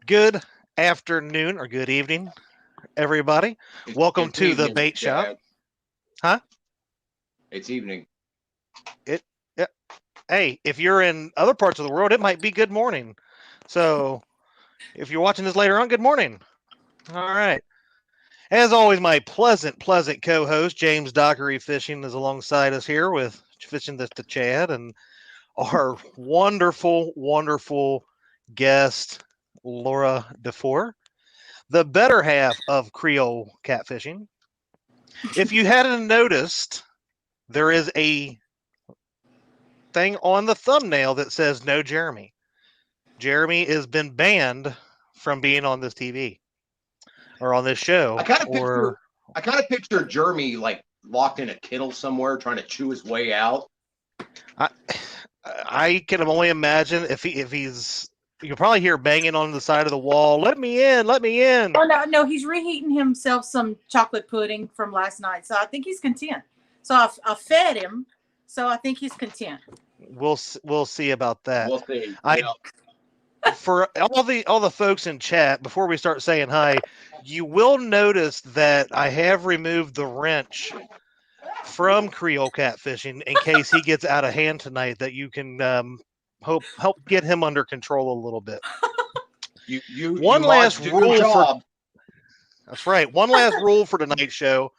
Good afternoon or good evening, everybody. Welcome It's to the evening, bait shop. Chad. Huh? It's evening. It, yeah. Hey, if you're in other parts of the world, it might be good morning. So if you're watching this later on, good morning. All right. As always, my pleasant co-host, James Dockery Fishing, is alongside us here with Fishing the Chad and our wonderful guest, Laura Dufour, the better half of Creole catfishing. If you hadn't noticed, there is a thing on the thumbnail that says no Jeremy. Jeremy has been banned from being on this TV or on this show. I kind of picture Jeremy like locked in a kennel somewhere, trying to chew his way out. I can only imagine if he's. You'll probably hear banging on the side of the wall. Let me in! Let me in! Oh no, he's reheating himself some chocolate pudding from last night, so I think he's content. So I fed him, so I think he's content. We'll see about that. We'll see. For all the folks in chat, before we start saying hi, you will notice that I have removed the wrench from Creole catfishing in case he gets out of hand tonight. That you can help get him under control a little bit. One last rule for. That's right. One last rule for tonight's show: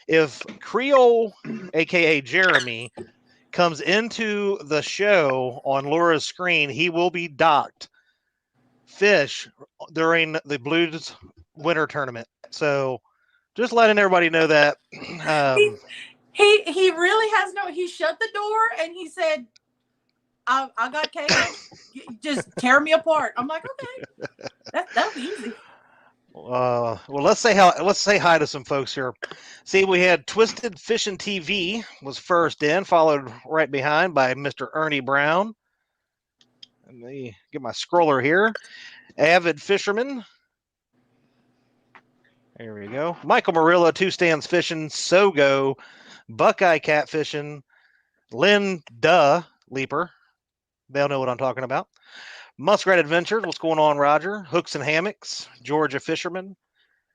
if Creole, aka Jeremy, comes into the show on Laura's screen, he will be docked fish during the Blues winter tournament. So just letting everybody know that. He really has no. He shut the door and he said, "I got cables. Just tear me apart." I'm like, okay, that'll be easy. Well, let's say hi to some folks here. See, we had Twisted Fishing TV was first in, followed right behind by Mr. Ernie Brown. Let me get my scroller here. Avid Fisherman. There we go. Michael Marilla, Two Stands Fishing, Sogo, Buckeye Catfishing, Lynn Leaper. They'll know what I'm talking about. Muskrat Adventures, what's going on, Roger? Hooks and Hammocks, Georgia Fisherman,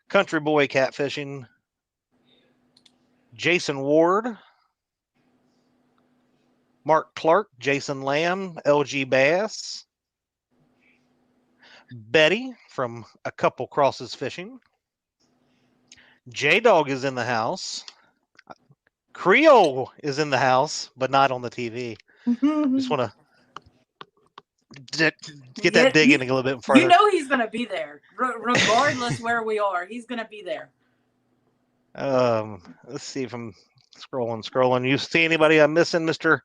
Country Boy Catfishing, Jason Ward, Mark Clark, Jason Lamb, LG Bass, Betty from A Couple Crosses Fishing, J-Dog is in the house, Creole is in the house, but not on the TV. Just want to get that dig in a little bit further. You know he's going to be there, regardless where we are. He's going to be there. Let's see if I'm scrolling. You see anybody I'm missing, Mr.?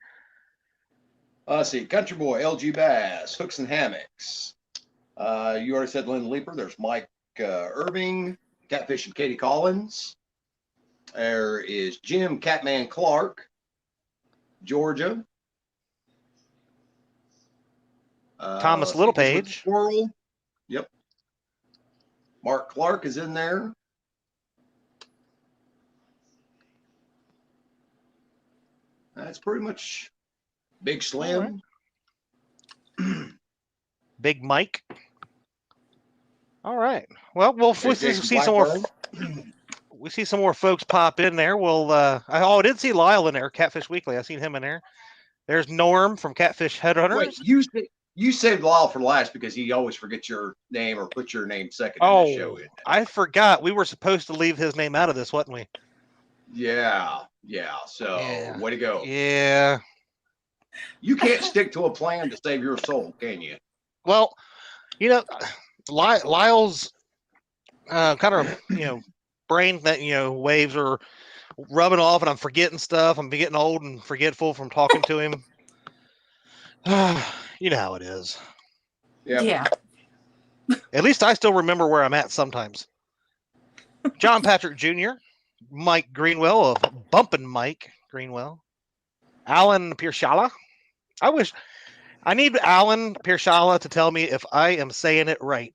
Let's see. Country Boy, LG Bass, Hooks and Hammocks. You already said Lynn Leaper. There's Mike Irving, Catfish and Katie Collins. There is Jim Catman Clark, Georgia. Thomas Littlepage. Squirrel. Yep. Mark Clark is in there. That's pretty much Big Slim. Right. Big Mike. All right. Well, we see some more. We see some more folks pop in there. I did see Lyle in there, Catfish Weekly. I seen him in there. There's Norm from Catfish Headhunters. Wait, you saved Lyle for last because he always forgets your name or puts your name second in the show. I forgot. We were supposed to leave his name out of this, wasn't we? Yeah. So, way to go. Yeah. You can't stick to a plan to save your soul, can you? Well, Lyle's kind of, brain that, waves are rubbing off and I'm forgetting stuff. I'm getting old and forgetful from talking to him. You know how it is. Yeah. At least I still remember where I'm at sometimes. John Patrick Jr., Mike Greenwell of Bumpin' Mike Greenwell, Alan Piershala. I need Alan Piershala to tell me if I am saying it right.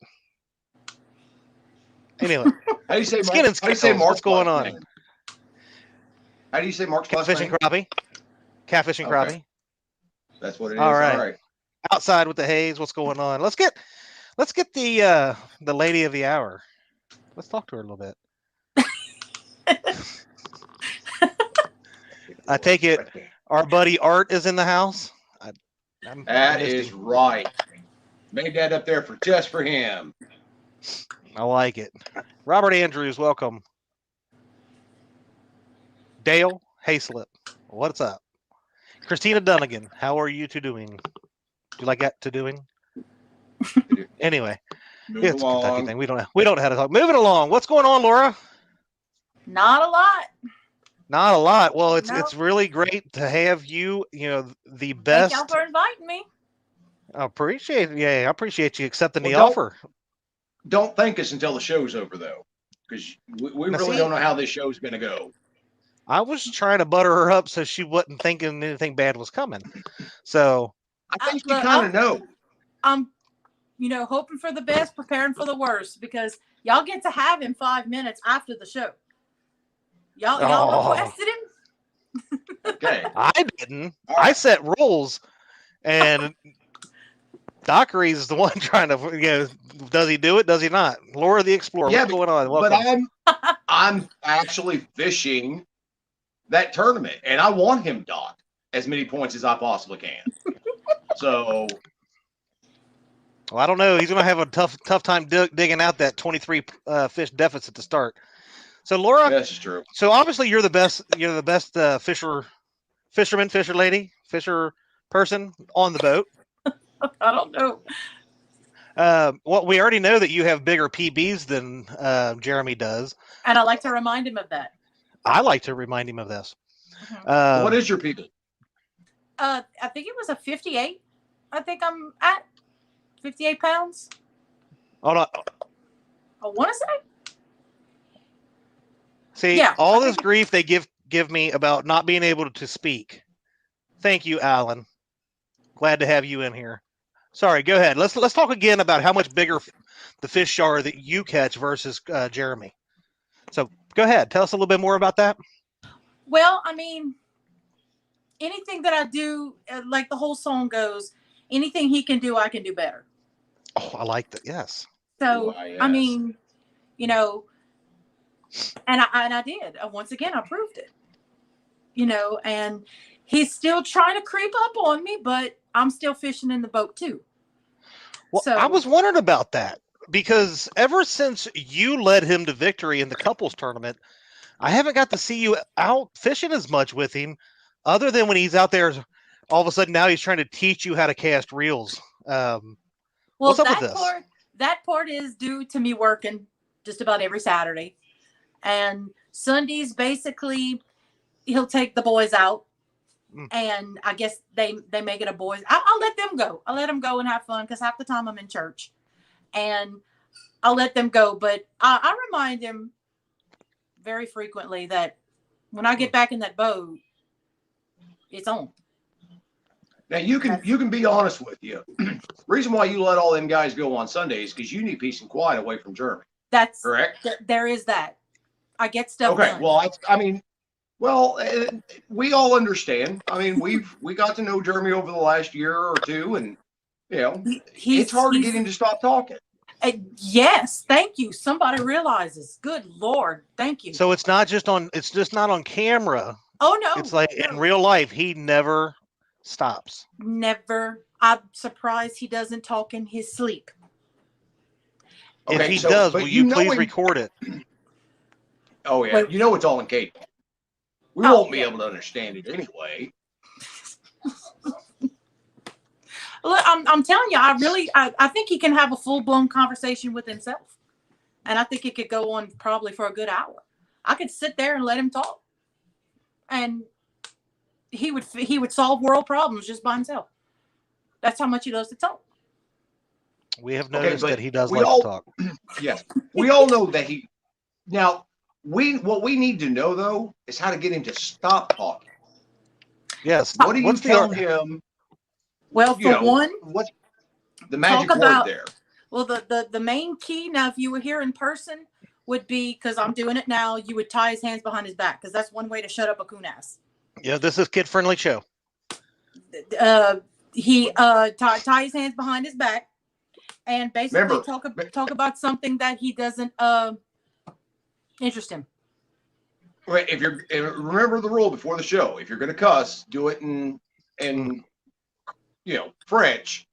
Anyway, how do you say Skin and Scales, what's going on? Name? How do you say Mark's last name? Catfish and crappie. That's what it is. All right. Outside with the haze, what's going on? Let's get Let's get the lady of the hour. Let's talk to her a little bit. I take it our buddy Art is in the house. I That missed is him. right. Made that up there just for him. I like it. Robert Andrews, welcome. Dale Hayslip, what's up? Christina Dunnigan, how are you two doing? Do you like that to doing? Anyway, Move it's a Kentucky along. thing. We don't know how to talk. Moving along. What's going on, Laura? Not a lot. Not a lot. Well, it's Nope. it's really great to have you. You know, the Thank best. y'all for inviting me. I appreciate it. Yeah, I appreciate you accepting the Well, offer. Don't thank us until the show's over, though, because we Now, really see- don't know how this show's going to go. I was trying to butter her up so she wasn't thinking anything bad was coming. So I think Look, you kind of know. I'm, hoping for the best, preparing for the worst, because y'all get to have him 5 minutes after the show. Y'all Oh. requested him. Okay. I didn't. All I right. set rules, and Dockery's the one trying to. Does he do it? Does he not? Laura the Explorer. Yeah, What's going on? But Welcome. I'm actually fishing that tournament, and I want him docked as many points as I possibly can. So Well, I don't know. He's going to have a tough time digging out that 23 fish deficit to start. So, Laura, that's true. so obviously you're the best. You're the best fisherman, fisher lady, fisher person on the boat. I don't know. Well, we already know that you have bigger PBs than Jeremy does. And I like to remind him of that. I like to remind him of this. Mhm. What is your PB? I think it was a 58. I think I'm at 58 pounds. Hold on. I want to say. See, Yeah, all I this think- grief they give me about not being able to speak. Thank you, Alan. Glad to have you in here. Sorry, go ahead. Let's talk again about how much bigger the fish are that you catch versus Jeremy. So go ahead. Tell us a little bit more about that. Well, I mean, anything that I do, like the whole song goes, anything he can do, I can do better. Oh, I like that. Yes. So, Why, I yes. mean, and I did. Once again, I proved it. And he's still trying to creep up on me, but I'm still fishing in the boat too. Well, So I was wondering about that because ever since you led him to victory in the couples tournament, I haven't got to see you out fishing as much with him, other than when he's out there. All of a sudden, now he's trying to teach you how to cast reels. What's up with this? That part is due to me working just about every Saturday, and Sundays basically he'll take the boys out, and I guess they make it a boys. I'll let them go. I'll let them go and have fun because half the time I'm in church, and I'll let them go. But I remind him very frequently that when I get back in that boat, it's on. Now you can be honest with you. Reason why you let all them guys go on Sundays because you need peace and quiet away from Jeremy. That's correct. There is that. I get stuff Okay. done. Well, we all understand. I mean, we got to know Jeremy over the last year or two, and it's hard to get him to stop talking. Yes, thank you. Somebody realizes. Good Lord, thank you. So it's just not on camera. Oh no, it's like in real life. He never stops. Never. I'm surprised he doesn't talk in his sleep. If he does, will you please record it? Oh yeah, Wait. it's all in Kate. We won't be able to understand it anyway. Look, I'm telling you, I think he can have a full-blown conversation with himself. And I think it could go on probably for a good hour. I could sit there and let him talk. And he would solve world problems just by himself. That's how much he loves to talk. We have noticed that he does we like all- to talk. Yes, we all know that he. Now, what we need to know though is how to get him to stop talking. Yes. What do you What's the tell art- him? Well, for one, what's the magic talk word about- there? well, the main key now, if you were here in person, would be, because I'm doing it now, you would tie his hands behind his back, because that's one way to shut up a coon ass. Yeah, this is kid-friendly show. He tie his hands behind his back, and basically Remember, talk about something that he doesn't interest him. remember the rule before the show. If you're going to cuss, do it in French.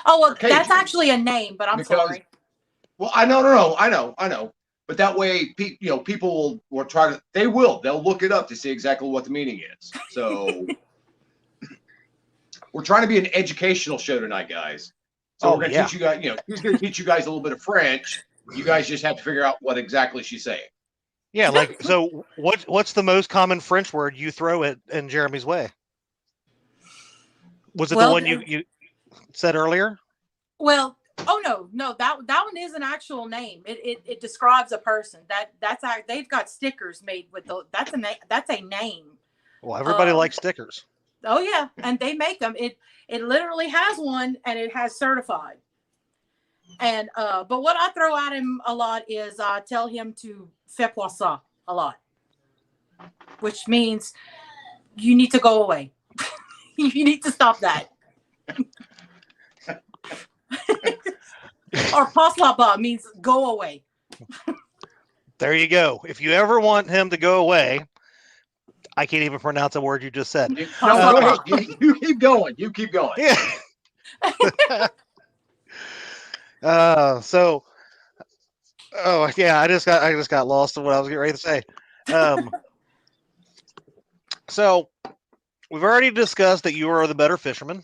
Oh well, Cajun. that's actually a name, but I'm sorry. Well, I know. But that way, people will try to. They'll look it up to see exactly what the meaning is. So we're trying to be an educational show tonight, guys. So we're going to teach you guys. She's going to teach you guys a little bit of French. You guys just have to figure out what exactly she's saying. Yeah, like, so what's the most common French word you throw it in Jeremy's way? Was it the one you said earlier? Well, no, that one is an actual name. It describes a person. They've got stickers made with that's a name. Well, everybody likes stickers. Oh yeah, and they make them. It literally has one, and it has certified. And but what I throw at him a lot is I tell him to faire poisson a lot, which means you need to go away. You need to stop that. Or passe là-bas means go away. There you go. If you ever want him to go away, I can't even pronounce a word you just said. No, go ahead. You keep going. You keep going. Yeah. I just got lost in what I was getting ready to say. So we've already discussed that you are the better fisherman,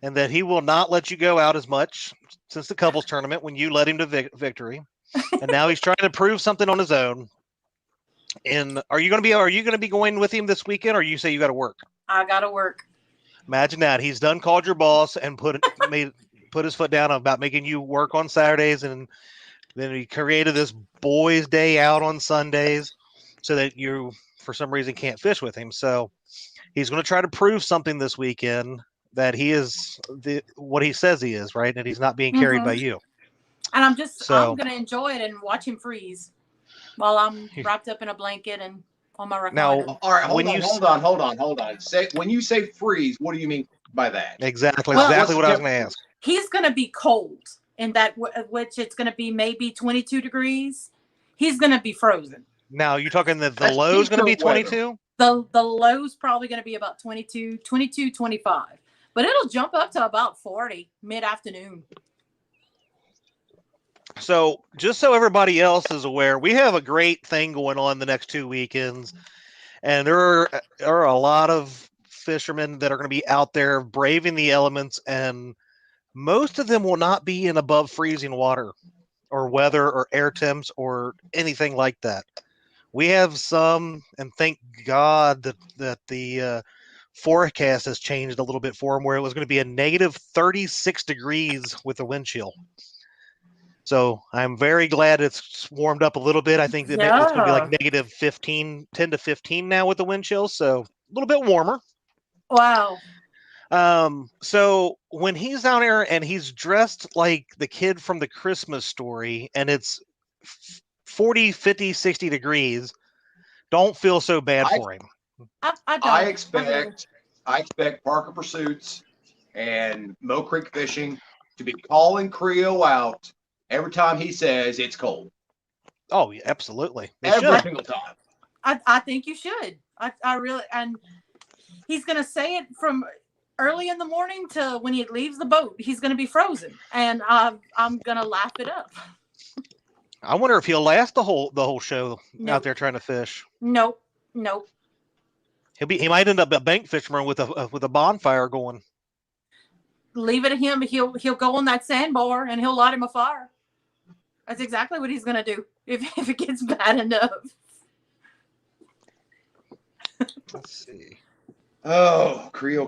and that he will not let you go out as much since the couples tournament when you led him to victory, and now he's trying to prove something on his own. And are you going to be going with him this weekend, or you say you got to work? I got to work. Imagine that he's done called your boss and put his foot down about making you work on Saturdays, and then he created this boys' day out on Sundays so that you, for some reason, can't fish with him. So he's going to try to prove something this weekend that he is what he says he is, right? And he's not being carried by you. And I'm going to enjoy it and watch him freeze while I'm wrapped up in a blanket and on my recliner. Now, all right, hold on. When you say freeze, what do you mean by that? Exactly what I was going to ask. He's going to be cold in that, which it's going to be maybe 22 degrees. He's going to be frozen. Now, you're talking that the low is going to be 22? The low's probably going to be about 22, 25. But it'll jump up to about 40 mid-afternoon. So just so everybody else is aware, we have a great thing going on the next 2 weekends. And there are a lot of fishermen that are going to be out there braving the elements. And most of them will not be in above freezing water or weather or air temps or anything like that. We have some, and thank God that the forecast has changed a little bit for them, where it was going to be a negative 36 degrees with a wind chill. So I'm very glad it's warmed up a little bit. I think it's going to be like negative 10 to 15 now with the wind chill. So a little bit warmer. Wow. So when he's down there and he's dressed like the kid from the Christmas Story and it's 40, 50, 60 degrees, don't feel so bad for him. I expect Parker Pursuits and Mo Creek Fishing to be calling Creole out every time he says it's cold. Oh, yeah, absolutely. Every single time. I think you should. I really, and he's going to say it from early in the morning to when he leaves the boat. He's going to be frozen, and I'm going to laugh it up. I wonder if he'll last the whole show out there trying to fish. Nope. He might end up a bank fisherman with a bonfire going. Leave it to him. He'll go on that sandbar and he'll light him a fire. That's exactly what he's going to do if it gets bad enough. Let's see. Oh, Creole.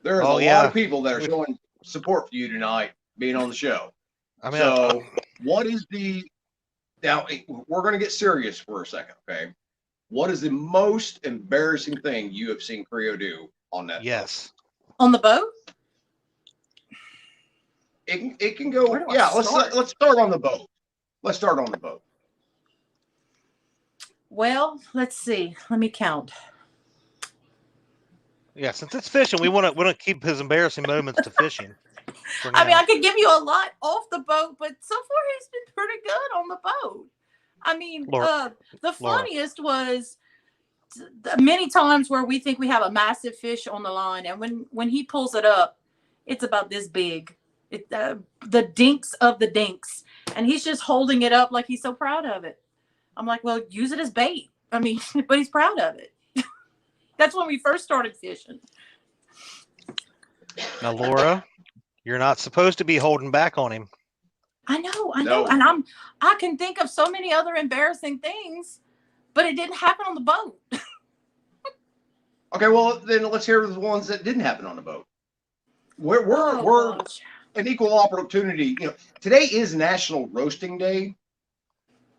There's a lot of people that are showing support for you tonight being on the show. What is now we're going to get serious for a second, okay? What is the most embarrassing thing you have seen Creole do on that boat? On the boat? It can go. Yeah, let's start on the boat. Well, let's see. Let me count. Yeah, since it's fishing, we want to keep his embarrassing moments to fishing. For I mean, now. I could give you a lot off the boat, but so far he's been pretty good on the boat. I mean, Laura, the Laura. funniest was many times where we think we have a massive fish on the line, and when he pulls it up, it's about this big. It the dinks of the dinks, and he's just holding it up like he's so proud of it. I'm like, well, use it as bait. I mean, but he's proud of it. That's when we first started fishing. Now, Laura, you're not supposed to be holding back on him. I know, No. and I can think of so many other embarrassing things, but it didn't happen on the boat. Okay, well then let's hear the ones that didn't happen on the boat. We're Gosh. an equal opportunity. You know, today is National Roasting Day.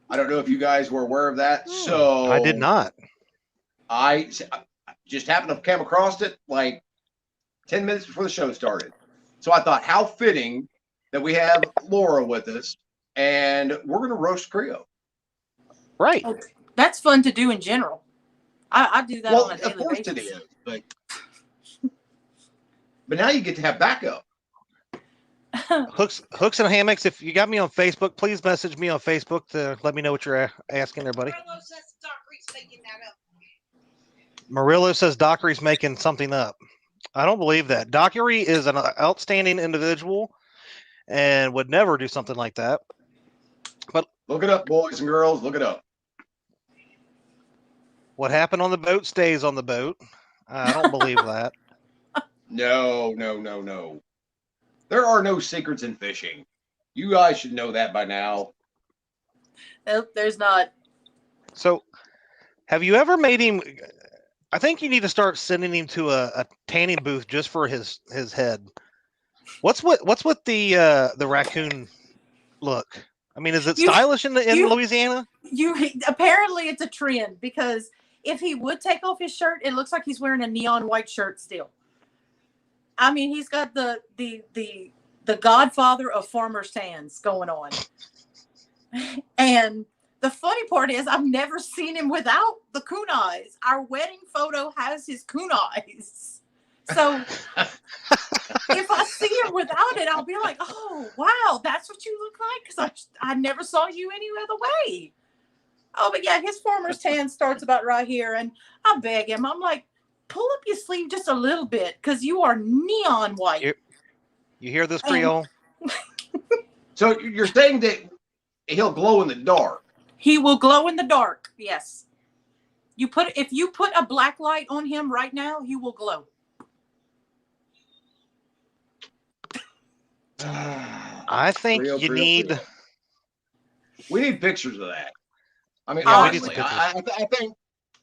I don't know if you guys were aware of that. So I did not. I just happened to come across it like 10 minutes before the show started. So I thought, how fitting that we have Laura with us, and we're going to roast Creole. Right. Oh, that's fun to do in general. I do that Well, on a of daily course basis. it is, but now you get to have backup. Hooks and hammocks. If you got me on Facebook, please message me on Facebook to let me know what you're asking there, buddy. Murillo says Dockery's making something up. I don't believe that. Dockery is an outstanding individual and would never do something like that. But Look it up, boys and girls. Look it up. what happened on the boat stays on the boat. I don't believe that. No. There are no secrets in fishing. You guys should know that by now. Nope, there's not. So, have you ever made him? I think you need to start sending him to a tanning booth just for his head. What's with the raccoon look? I mean, is it stylish in Louisiana? Apparently it's a trend, because if he would take off his shirt, it looks like he's wearing a neon white shirt still. I mean, he's got the godfather of farmer's tans going on. And the funny part is, I've never seen him without the coon eyes. Our wedding photo has his coon eyes. So if I see him without it, I'll be like, oh, wow, that's what you look like? Because I never saw you any other way. Oh, but yeah, his farmer's tan starts about right here. And I beg him. I'm like, pull up your sleeve just a little bit, because you are neon white. You hear this, Creole? So you're saying that he'll glow in the dark? He will glow in the dark. Yes. If you put a black light on him right now, he will glow. I think you need. We need pictures of that. I mean, Yeah, honestly, I think,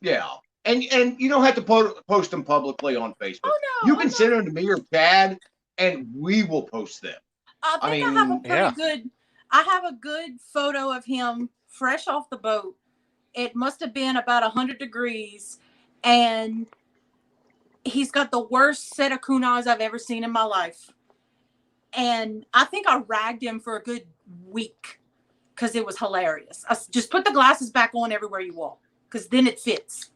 yeah. And you don't have to post them publicly on Facebook. Oh, no, you can send them to me or Chad, and we will post them. I have a good photo of him fresh off the boat. It must have been about 100 degrees, and he's got the worst set of coon eyes I've ever seen in my life. And I think I ragged him for a good week because it was hilarious. I just put the glasses back on everywhere you walk, because then it fits.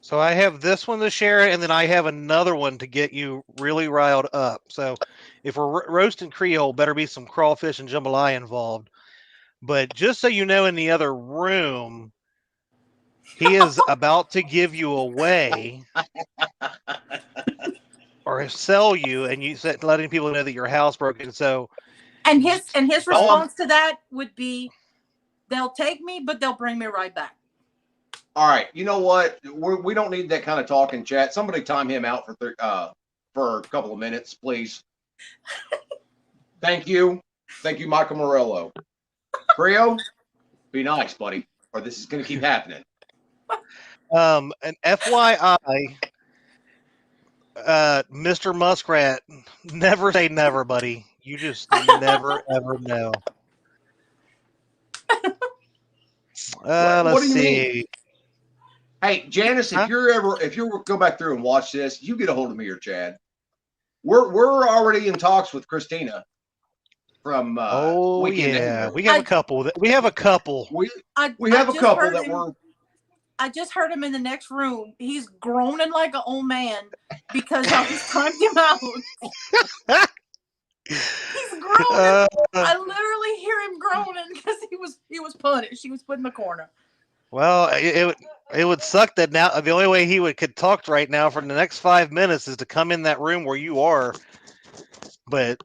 So I have this one to share, and then I have another one to get you really riled up. So if we're roasting Creole, better be some crawfish and jambalaya involved. But just so you know, in the other room, he is about to give you away or sell you, and you said letting people know that your house broken. So, and his response to that would be, they'll take me, but they'll bring me right back. All right, you know what? We don't need that kind of talk in chat. Somebody time him out for a couple of minutes, please. Thank you, Michael Morello. Creole, be nice, buddy, or this is going to keep happening. An FYI, Mr. Muskrat, never say never, buddy. You just never ever know. Let's see. Mean? Hey, Janice, if you go back through and watch this, you get a hold of me or Chad. We're already in talks with Christina from Weekend yeah, Anywhere. we have a couple. We have a couple that I just heard him in the next room. He's groaning like an old man because I just timed him out. He's groaning. I literally hear him groaning because he was punished. He was put in the corner. Well, it would suck that now the only way he could talk right now for the next 5 minutes is to come in that room where you are. But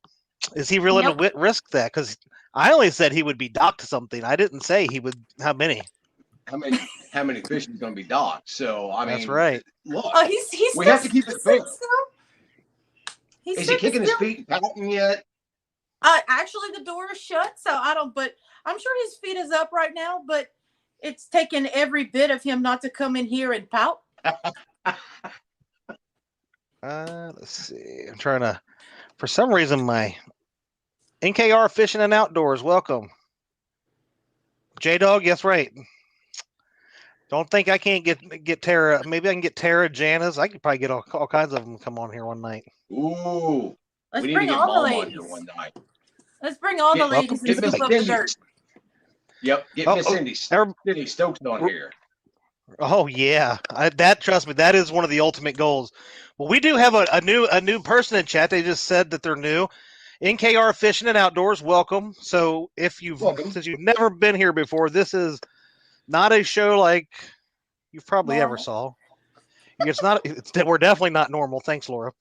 is he willing to risk that? Because I only said he would be docked something. I didn't say he would. How many? How many fish is going to be docked? So I mean, that's right. Look, we have to keep it fair. Is he kicking his still. feet and pouting yet? Actually, the door is shut, so I don't. But I'm sure his feet is up right now. But it's taken every bit of him not to come in here and pout. Let's see. I'm trying to. For some reason, my NKR Fishing and Outdoors. Welcome, J-Dog. Yes, right. Don't think I can't get Tara. Maybe I can get Tara, Janice. I could probably get all kinds of them to come on here one night. Ooh. Let's bring all the ladies. One night. Let's bring all the ladies and scoop up the dirt. Yep, get Miss Cindy Stokes on here. Oh yeah, trust me, that is one of the ultimate goals. Well, we do have a new person in chat. They just said that they're new. NKR Fishing and Outdoors, welcome. So since you've never been here before, this is not a show like you've probably ever saw. It's not. We're definitely not normal. Thanks, Laura.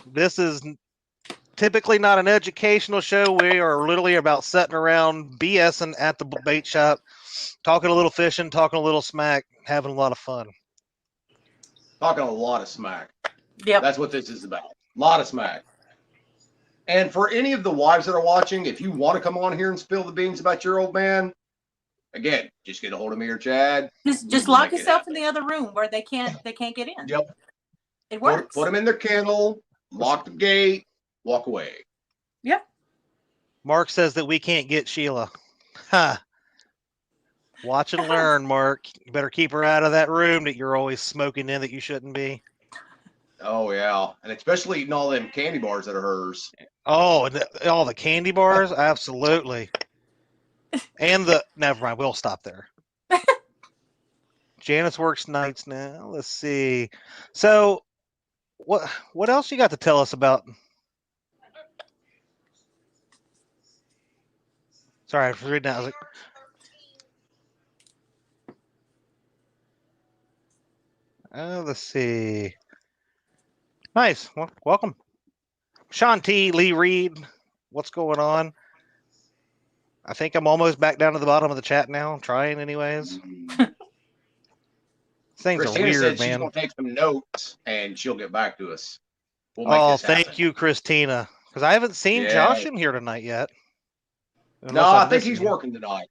This is typically not an educational show. We are literally about sitting around BSing at the bait shop, talking a little fishing, talking a little smack, having a lot of fun. Talking a lot of smack. Yeah, that's what this is about. A lot of smack. And for any of the wives that are watching, if you want to come on here and spill the beans about your old man, again, just get a hold of me or Chad. Just lock yourself in the other room where they can't get in. Yep. It works. Put them in their kennel, lock the gate, walk away. Yep. Mark says that we can't get Sheila. Ha. Watch and learn, Mark. You better keep her out of that room that you're always smoking in that you shouldn't be. Oh, yeah. And especially eating all them candy bars that are hers. Oh, all the candy bars? Absolutely. And never mind, we'll stop there. Janice works nights now. Let's see. So, what else you got to tell us about? Sorry, I was reading that. I was like, let's see. Nice. Well, welcome. Sean T. Lee Reed. What's going on? I think I'm almost back down to the bottom of the chat now. I'm trying anyways. Things Christina are weird, said man. She's going to take some notes and she'll get back to us. We'll make this happen. Thank you, Christina. Because I haven't seen Josh in here tonight yet. No, I think he's working tonight.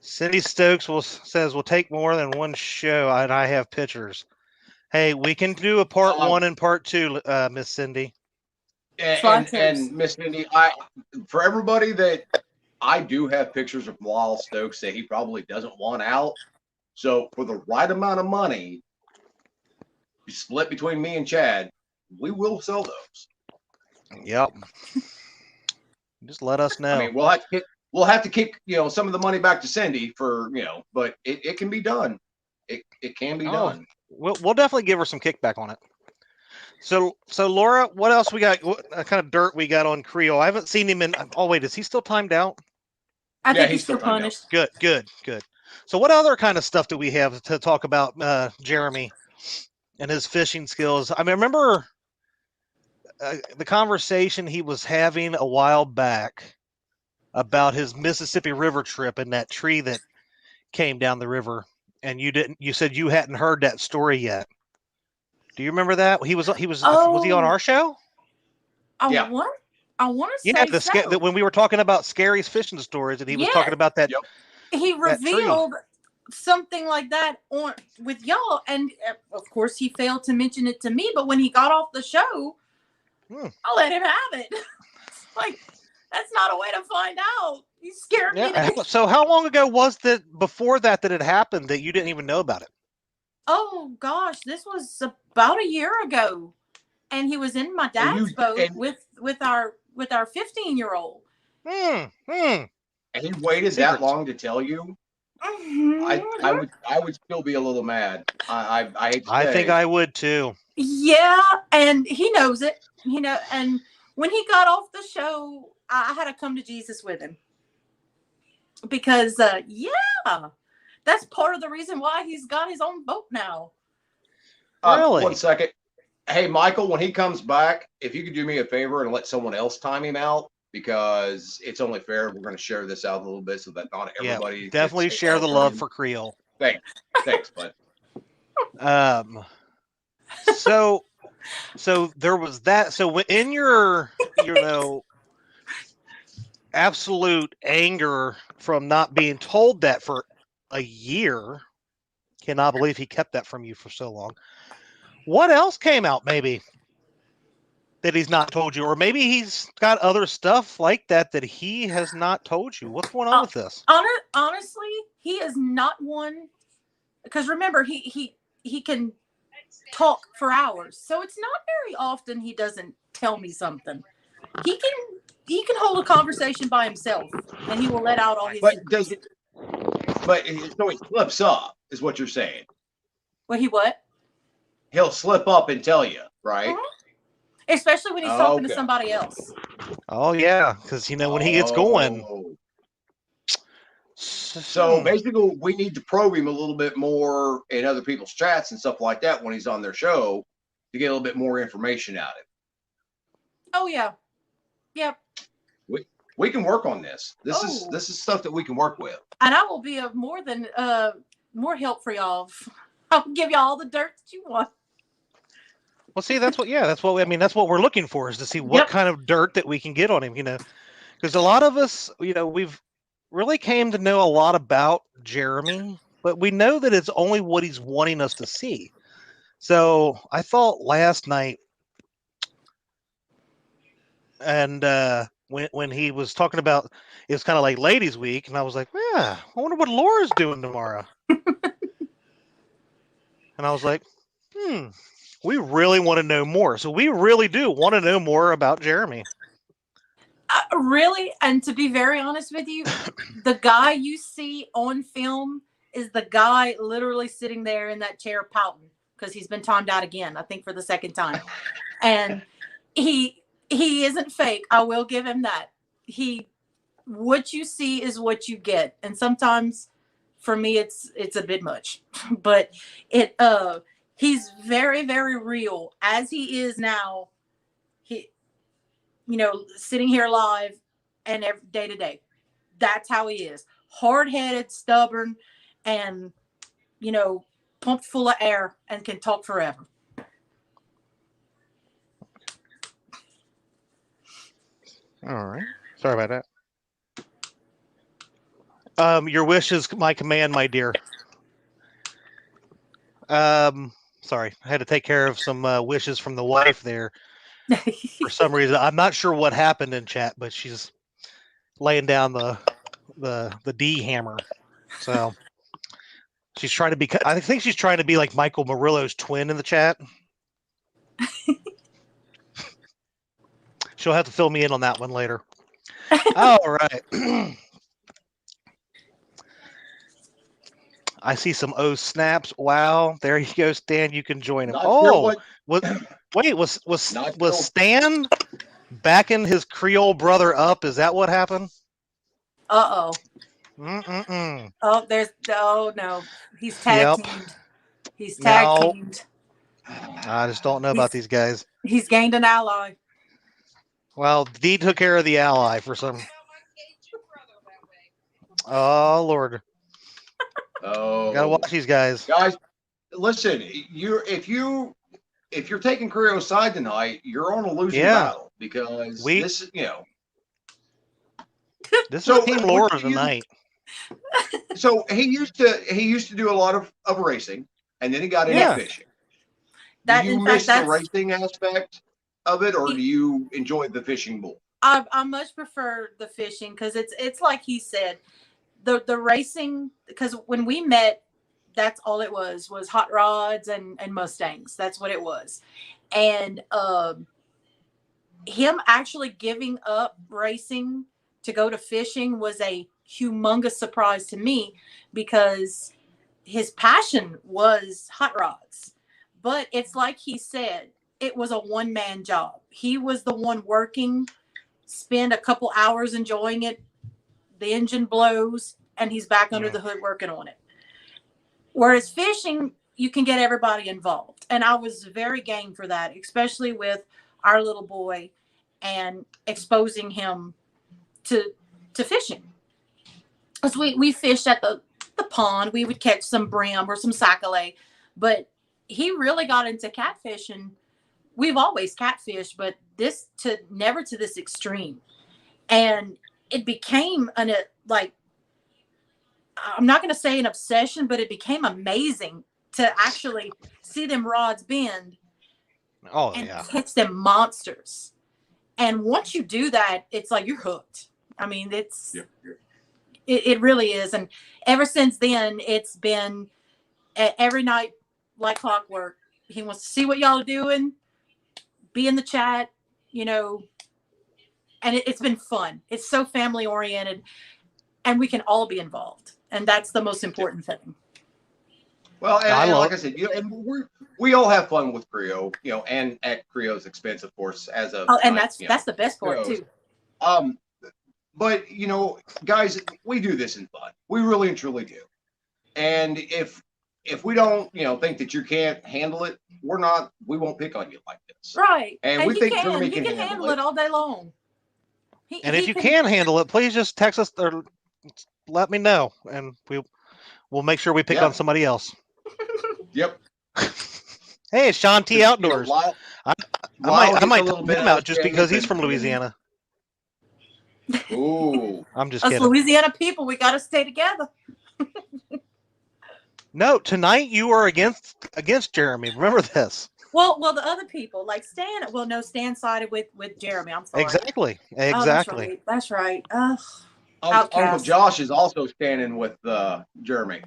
Cindy Stokes says we'll take more than one show, and I have pictures. Hey, we can do a part 1 and part 2, Miss Cindy. And Miss Cindy, for everybody that I do have pictures of Lyle Stokes that he probably doesn't want out. So for the right amount of money, split between me and Chad, we will sell those. Yep. Just let us know. I mean, we'll have to kick some of the money back to Cindy for but it can be done. It can be done. We'll definitely give her some kickback on it. So Laura, what else we got? What kind of dirt we got on Creole? I haven't seen him in. Oh wait, is he still timed out? I think he's still punished. Good. So what other kind of stuff do we have to talk about Jeremy and his fishing skills? I mean, I remember the conversation he was having a while back about his Mississippi River trip and that tree that came down the river, and you said you hadn't heard that story yet. Do you remember that? Was he on our show? I want to say that when we were talking about Scary's fishing stories, and he was talking about that. Yep. He revealed something like that with y'all, and of course he failed to mention it to me. But when he got off the show, I let him have it. Like, that's not a way to find out. You scared me. So how long ago was that before that it happened that you didn't even know about it? Oh gosh, this was about a year ago, and he was in my dad's boat with our 15-year-old. and he waited that long to tell you, I would still be a little mad. I hate to I say. think I would too. Yeah, and he knows it. And when he got off the show, I had to come to Jesus with him because, yeah, that's part of the reason why he's got his own boat now. Really? 1 second. Hey, Michael, when he comes back, if you could do me a favor and let someone else time him out, because it's only fair. We're going to share this out a little bit so that not everybody definitely gets share the love for Creole. Thanks, bud. So there was that. So in your absolute anger from not being told that for a year, cannot believe he kept that from you for so long. What else came out maybe that he's not told you, or maybe he's got other stuff like that he has not told you? What's going on with this? Honestly, he is not one, because remember, he can talk for hours, so it's not very often he doesn't tell me something. He can hold a conversation by himself, and he will let out all his secrets. But so he slips up, is what you're saying. Well, what? He'll slip up and tell you, right? Mm-hmm. Especially when he's talking to somebody else. Oh yeah, because when he gets going. So basically, we need to probe him a little bit more in other people's chats and stuff like that when he's on their show to get a little bit more information out of him. Oh yeah, yep. We can work on this. This is stuff that we can work with. And I will be of more help for y'all. I'll give y'all all the dirt that you want. Well, see, that's what we're looking for, is to see what kind of dirt that we can get on him, because a lot of us, we've really came to know a lot about Jeremy, but we know that it's only what he's wanting us to see. So I thought last night, and when he was talking about, it was kind of like ladies' week, and I was like, yeah, I wonder what Laura's doing tomorrow. And I was like, we really want to know more. So we really do want to know more about Jeremy. Really? And to be very honest with you, the guy you see on film is the guy literally sitting there in that chair pouting because he's been timed out again, I think for the second time. And he isn't fake. I will give him that. What you see is what you get. And sometimes for me, it's a bit much, but he's very, very real as he is now. Sitting here live and day to day. That's how he is. Hard-headed, stubborn, and, pumped full of air and can talk forever. All right. Sorry about that. Your wish is my command, my dear. Sorry. I had to take care of some wishes from the wife there. For some reason, I'm not sure what happened in chat, but she's laying down the D hammer. So she's trying to be. I think she's trying to be like Michael Murillo's twin in the chat. She'll have to fill me in on that one later. All right. I see some O snaps. Wow, there you go, Stan. You can join him. Was Stan backing his Creole brother up? Is that what happened? Uh-oh. Mm-mm-mm. Oh, no. He's tag teamed. He's tag teamed. I just don't know about these guys. He's gained an ally. Well, Dee took care of the ally for some. Oh, Lord. Oh, gotta watch these guys. Guys, listen, if you're taking Creo's side tonight, you're on a losing battle because this is Team Laura tonight. So he used to do a lot of racing, and then he got into fishing. Do you miss the racing aspect of it, or do you enjoy the fishing more? I much prefer the fishing because it's like he said, the racing, because when we met, that's all it was hot rods and Mustangs. That's what it was. And him actually giving up racing to go to fishing was a humongous surprise to me because his passion was hot rods. But it's like he said, it was a one-man job. He was the one working, spend a couple hours enjoying it, the engine blows, and he's back under the hood working on it. Whereas fishing, you can get everybody involved. And I was very game for that, especially with our little boy and exposing him to fishing. Because we fished at the pond. We would catch some brim or some sac-a-lait. But he really got into catfishing. We've always catfished, but never to this extreme. And it became I'm not going to say an obsession, but it became amazing to actually see them rods bend and catch them monsters. And once you do that, it's like you're hooked. I mean, it really is. And ever since then, it's been every night like clockwork. He wants to see what y'all are doing, be in the chat, and it's been fun. It's so family oriented, and we can all be involved. And that's the most important thing. Well, and like I said, and we all have fun with Creole, and at Creole's expense, of course, as a and that's the best part too. But guys, we do this in fun. We really and truly do. And if we don't, think that you can't handle it, we won't pick on you like this. Right. And we think Jeremy can can handle it all day long. If you can handle it, please just text us or let me know, and we'll make sure we pick on somebody else. Yep. Hey, it's Sean T Outdoors. I might talk him out just because he's from Louisiana. Ooh. I'm just Us kidding. Louisiana people, we got to stay together. No, tonight you are against Jeremy. Remember this. Well, the other people like Stan. Well, no, Stan sided with Jeremy. I'm sorry. Exactly. Oh, that's right. Uncle Josh is also standing with Jeremy.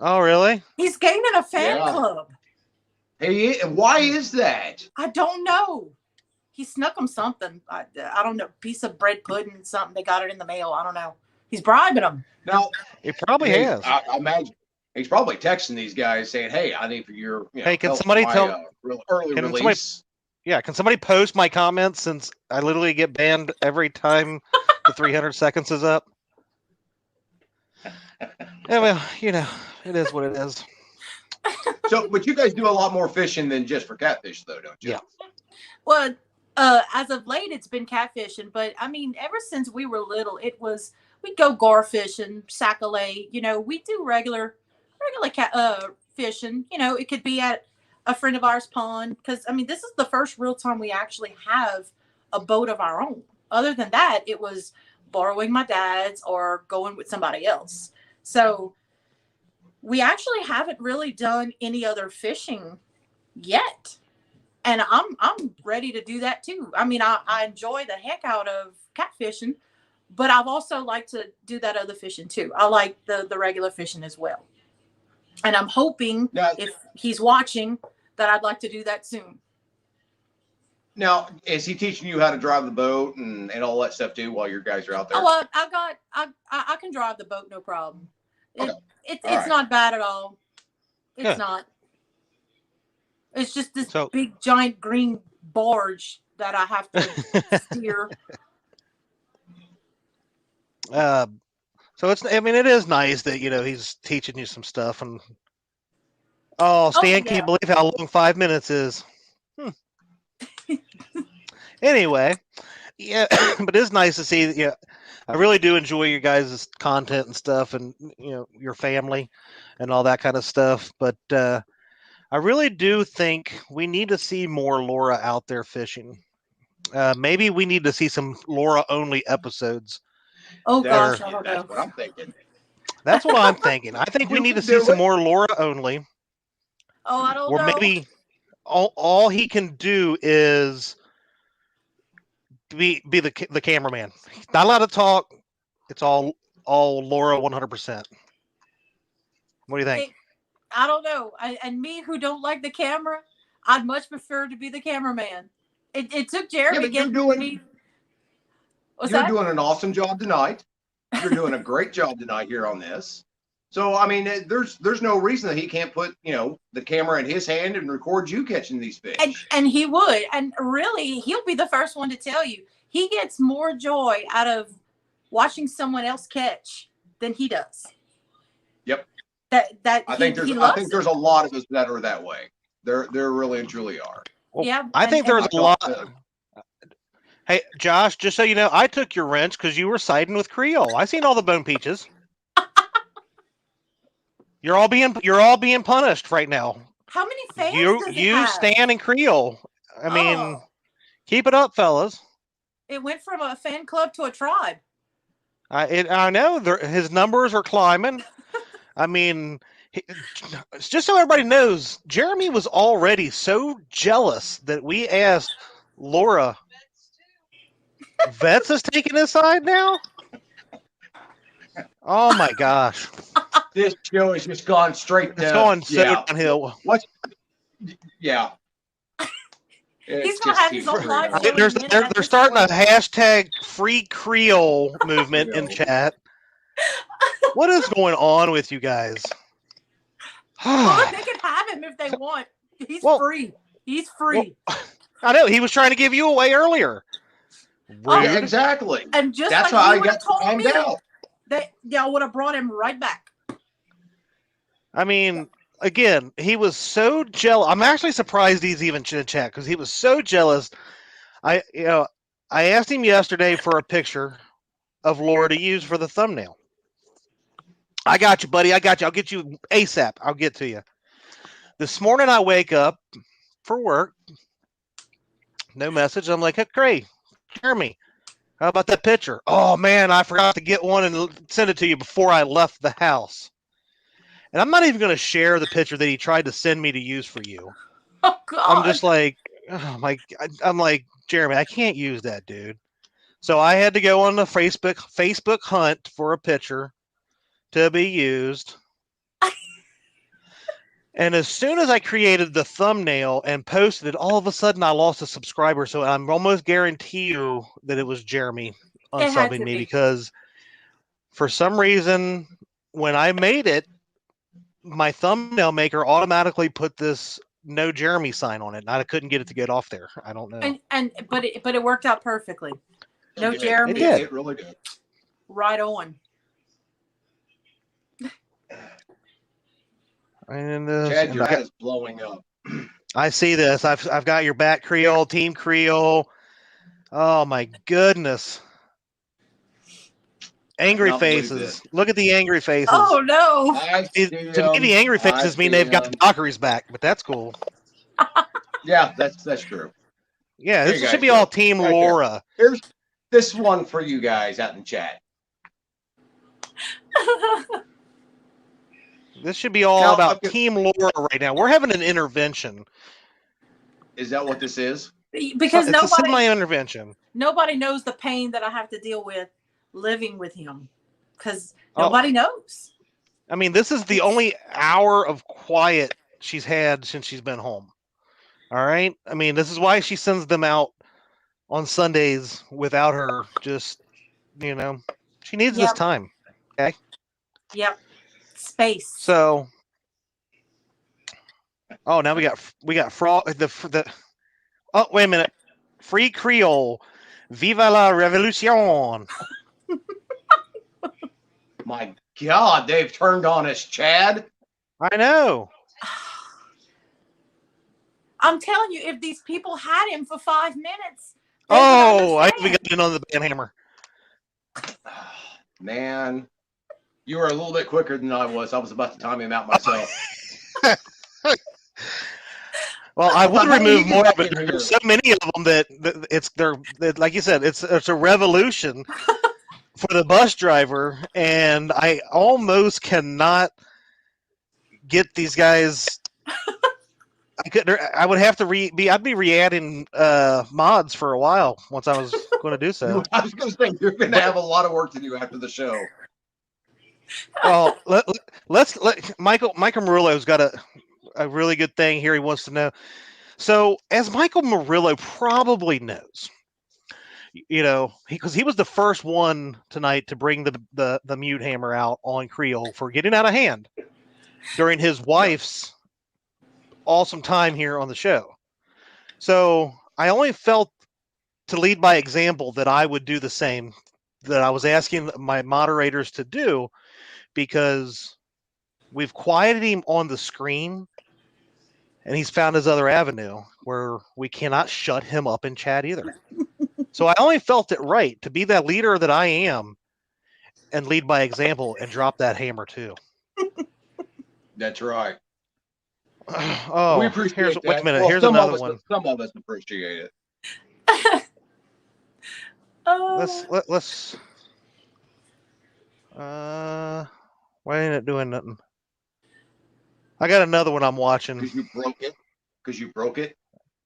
Oh, really? He's gaining a fan club. Hey, why is that? I don't know. He snuck him something. I don't know. Piece of bread pudding, something. They got it in the mail. I don't know. He's bribing them. Now, he probably has. I imagine he's probably texting these guys saying, "Hey, I need for your hey, can somebody tell early release?" Can somebody post my comments since I literally get banned every time the 300 seconds is up? Yeah, well, it is what it is. So, but you guys do a lot more fishing than just for catfish, though, don't you? Yeah. Well, as of late, it's been catfishing, but I mean, ever since we were little, we'd go gar fishing, sac-a-lait. We do regular cat fishing. It could be at a friend of ours' pond because I mean, this is the first real time we actually have a boat of our own. Other than that, it was borrowing my dad's or going with somebody else. So we actually haven't really done any other fishing yet. And I'm ready to do that too. I mean, I enjoy the heck out of catfishing, but I've also liked to do that other fishing too. I like the regular fishing as well. And I'm hoping if he's watching that I'd like to do that soon. Now, is he teaching you how to drive the boat and all that stuff too while your guys are out there? Oh, I can drive the boat, no problem. It's not bad at all. It's not. It's just this big giant green barge that I have to steer. So it is nice that he's teaching you some stuff. And Stan can't believe how long 5 minutes is. Anyway, but it's nice to see. I really do enjoy your guys' content and stuff, and your family and all that kind of stuff. But I really do think we need to see more Laura out there fishing. Maybe we need to see some Laura only episodes. Oh gosh, I don't know. That's what I'm thinking. That's what I'm thinking. I think we need to see some more Laura only. Oh, I don't know. Or maybe all he can do is be the cameraman. Not allowed to talk. It's all Laura 100%. What do you think? I don't know. And me, who don't like the camera, I'd much prefer to be the cameraman. It took Jeremy getting me. You're doing an awesome job tonight. You're doing a great job tonight here on this. So I mean, there's no reason that he can't put the camera in his hand and record you catching these fish. And he would, and really, he'll be the first one to tell you he gets more joy out of watching someone else catch than he does. Yep. I think there's a lot of us that are that way. There really and truly are. Well, yeah, I think there's a lot. Hey, Josh, just so you know, I took your wrench because you were siding with Creole. I seen all the bone peaches. You're all being punished right now. How many fans does it You have? Stan and Creole. I mean, keep it up, fellas. It went from a fan club to a tribe. I know his numbers are climbing. I mean, just so everybody knows, Jeremy was already so jealous that we asked Laura. Vets is taking his side now? Oh my gosh. This show has just gone straight down. It's going so downhill. What? Yeah. He's gonna have his own live show. They're starting a hashtag free Creole movement in chat. What is going on with you guys? Well, they can have him if they want. He's free. He's free. Well, I know he was trying to give you away earlier. Yeah, exactly. And just that's like how you I got told timed me, out. that y'all would have brought him right back. I mean, again, he was so jealous. I'm actually surprised he's even in chat because he was so jealous. I asked him yesterday for a picture of Laura to use for the thumbnail. I got you, buddy. I got you. I'll get you ASAP. I'll get to you. This morning I wake up for work. No message. I'm like, hey, great. Jeremy, how about that picture? Oh, man, I forgot to get one and send it to you before I left the house. And I'm not even going to share the picture that he tried to send me to use for you. Oh, God. I'm just like, oh, my. I'm like, Jeremy, I can't use that, dude. So I had to go on the Facebook hunt for a picture to be used. And as soon as I created the thumbnail and posted it, all of a sudden I lost a subscriber. So I'm almost guarantee you that it was Jeremy unsubbing me because for some reason, when I made it, my thumbnail maker automatically put this no Jeremy sign on it. And I couldn't get it to get off there. I don't know. But it worked out perfectly. No Jeremy. It did. It really did. Right on. And your head is blowing up. I see this. I've got your back, Creole, Team Creole. Oh my goodness. Angry faces. Look at the angry faces. Oh no. To me, the angry faces mean they've got the Dockery's back, but that's cool. Yeah, that's true. Yeah, this should be all Team Laura. Here's this one for you guys out in chat. This should be all about Team Laura right now. We're having an intervention. Is that what this is? Because it's a semi-intervention. Nobody knows the pain that I have to deal with living with him. Because nobody knows. I mean, this is the only hour of quiet she's had since she's been home. All right? I mean, this is why she sends them out on Sundays without her. Just, she needs this time. Okay? Yep. Space. So, now we got fraud. Oh, wait a minute. Free Creole. Viva la revolution. My God, they've turned on us, Chad. I know. I'm telling you, if these people had him for 5 minutes. I we got in on the bandhammer. Man, you were a little bit quicker than I was. I was about to time him out myself. Well, I would remove more, but there's so many of them that like you said, it's a revolution for the bus driver, and I almost cannot get these guys. I would have to I'd be re-adding mods for a while once I was going to do so. I was going to say you're going to have a lot of work to do after the show. Well, let's Michael Murillo's got a really good thing here he wants to know. So, as Michael Murillo probably knows, you know, because he was the first one tonight to bring the mute hammer out on Creole for getting out of hand during his wife's awesome time here on the show. So I only felt to lead by example that I would do the same that I was asking my moderators to do, because we've quieted him on the screen and he's found his other avenue where we cannot shut him up in chat either. So I only felt it right to be that leader that I am and lead by example and drop that hammer too. That's right. Oh, We appreciate that. wait a minute. Well, Here's some another of us, one. Some of us appreciate it. Oh, Let's why ain't it doing nothing? I got another one I'm watching. Because you broke it. Because you broke it.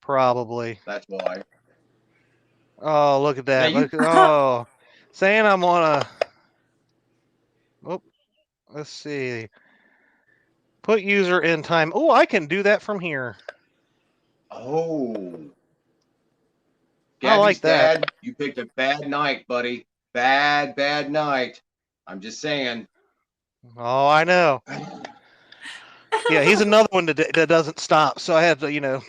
Probably. That's why. Oh, look at that. Now you- Oh, saying I'm on a. Oh, let's see. Put user in time. Oh, I can do that from here. Oh. I Gabby's like that. dad, you picked a bad night, buddy. Bad night. I'm just saying. Oh, I know. Yeah, he's another one that doesn't stop. So I had to,